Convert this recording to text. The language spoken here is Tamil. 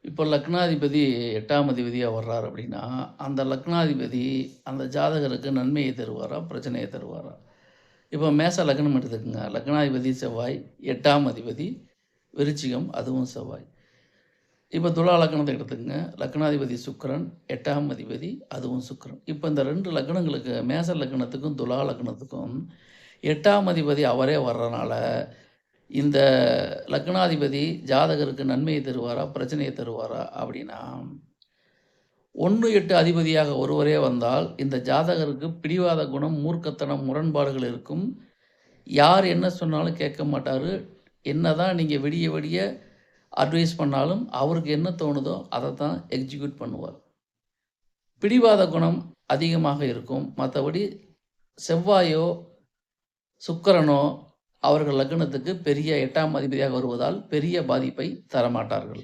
இப்போ லக்னாதிபதி 8ஆம் அதிபதியா வர்றார் அப்படின்னா, அந்த லக்னாதிபதி அந்த ஜாதகருக்கு நன்மையை தருவாரா? பிரச்சனையை தருவாரா? இப்போ மேச லக்னம் எடுத்துக்கங்க. லக்னாதிபதி செவ்வாய், 8ஆம் அதிபதி விருச்சிகம், அதுவும் செவ்வாய். இப்போ துலா லக்னத்தை எடுத்துக்கங்க. லக்னாதிபதி சுக்கிரன், 8ஆம் அதிபதி, அதுவும் சுக்கிரன். இப்போ இந்த 2 லக்னங்களுக்கு மேச லக்னத்துக்கும், துலா லக்னத்துக்கும் 8ஆம் அதிபதி அவரே வர்றனால, இந்த லக்னாதிபதி ஜாதகருக்கு நன்மையை தருவாரா? பிரச்சனையை தருவாரா? அப்படின்னா, 1, 8 அதிபதியாக ஒருவரே வந்தால், இந்த ஜாதகருக்கு பிடிவாத குணம், மூர்க்கத்தனம், முரண்பாடுகள் இருக்கும். யார் என்ன சொன்னாலும் கேட்க மாட்டாரு. என்னதான் நீங்க விடிய விடிய அட்வைஸ் பண்ணாலும், அவருக்கு என்ன தோணுதோ அத தான் எக்ஸிக்யூட் பண்ணுவார். பிடிவாத குணம் அதிகமாக இருக்கும். மத்தபடி செவ்வாயோ, சுக்கிரனோ அவர்கள் லக்னத்துக்கு பெரிய 8ஆம் அதிபதியாக வருவதால் பெரிய பாதிப்பை தரமாட்டார்கள்.